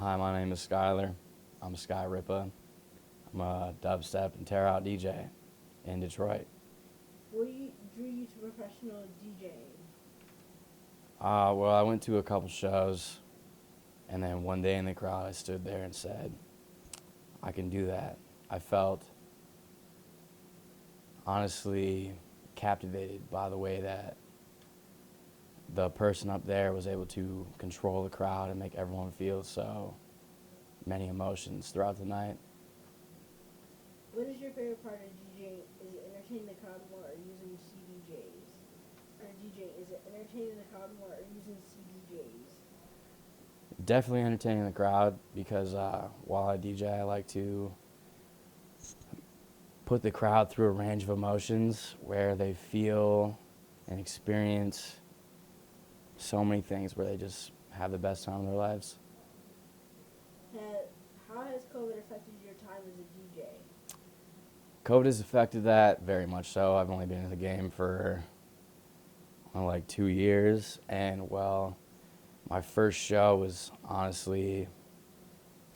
Hi, my name is Skyler. I'm Sky Ripa. I'm a dubstep and tear out DJ in Detroit. Drew you to professional DJing? Well, I went to a couple shows, and then one day in the crowd, I stood there and said, I can do that. I felt honestly captivated by the way that the person up there was able to control the crowd and make everyone feel so many emotions throughout the night. What is your favorite part of DJing? Is it entertaining the crowd more or using CDJs? Or DJing, is it entertaining the crowd more or using CDJs? Definitely entertaining the crowd because while I DJ, I like to put the crowd through a range of emotions where they feel and experience so many things where they just have the best time of their lives. How has COVID affected your time as a DJ? COVID has affected that very much so. I've only been in the game for like 2 years, and well, my first show was honestly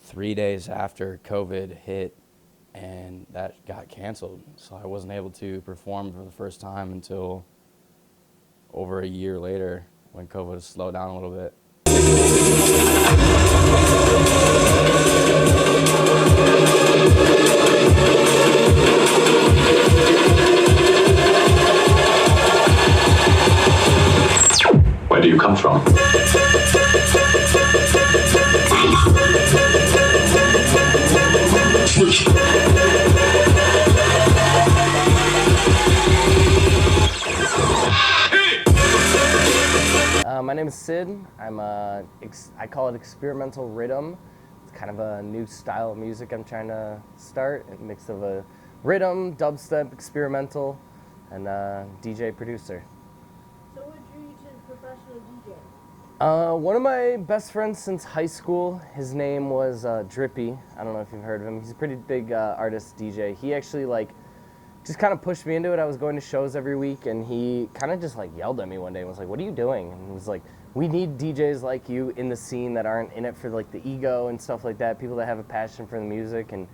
3 days after COVID hit, and that got canceled. So I wasn't able to perform for the first time until over a year later when COVID slowed down a little bit. Where do you come from? My name is Sid. I call it experimental rhythm. It's kind of a new style of music I'm trying to start, a mix of a rhythm, dubstep, experimental, and DJ producer. So what drew you to professional DJing? One of my best friends since high school, his name was Drippy. I don't know if you've heard of him. He's a pretty big artist DJ. He actually just kind of pushed me into it. I was going to shows every week, and he kind of just yelled at me one day and was like, "What are you doing?" And he was like, "We need DJs like you in the scene that aren't in it for the ego and stuff like that, people that have a passion for the music." And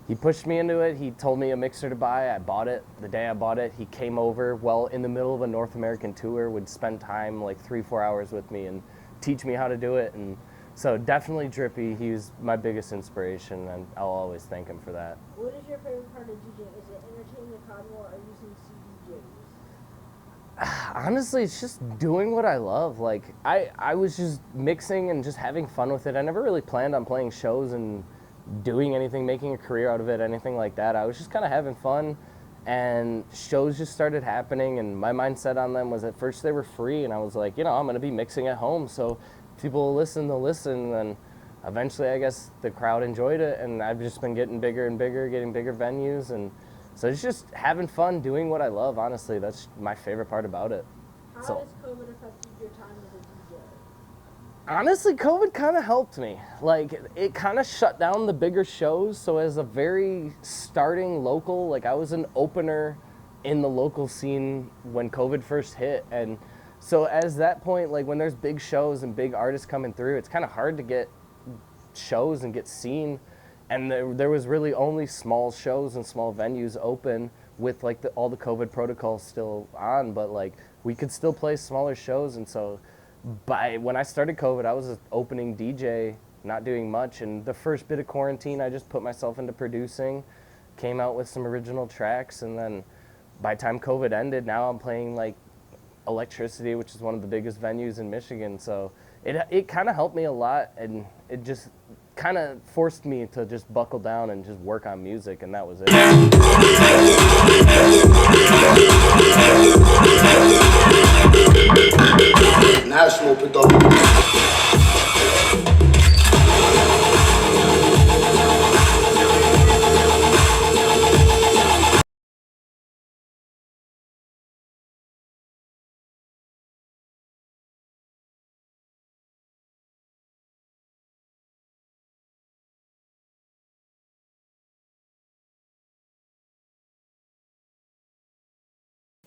he pushed me into it. He told me a mixer to buy. I bought it. The day I bought it, he came over, in the middle of a North American tour, would spend time 3-4 hours with me and teach me how to do it. And so definitely Drippy. He was my biggest inspiration, and I'll always thank him for that. What is your favorite part of DJing? Is it entertaining the crowd more or using CDJs? Honestly, it's just doing what I love. I was just mixing and just having fun with it. I never really planned on playing shows and doing anything, making a career out of it, anything like that. I was just kind of having fun, and shows just started happening, and my mindset on them was at first they were free, and I was like, I'm going to be mixing at home, so if people will listen, they'll listen. And eventually, I guess the crowd enjoyed it, and I've just been getting bigger and bigger, getting bigger venues, and so it's just having fun, doing what I love, honestly. That's my favorite part about it. How has COVID affected your time as a DJ? Honestly, COVID kind of helped me. It kind of shut down the bigger shows, so as a very starting local, I was an opener in the local scene when COVID first hit, and so as that point, when there's big shows and big artists coming through, it's kind of hard to get shows and get seen. And there was really only small shows and small venues open with all the COVID protocols still on, but we could still play smaller shows. And so when I started COVID, I was an opening DJ, not doing much. And the first bit of quarantine, I just put myself into producing, came out with some original tracks. And then by the time COVID ended, now I'm playing Electricity, which is one of the biggest venues in Michigan. So it kind of helped me a lot, and it just kind of forced me to just buckle down and just work on music, and that was it.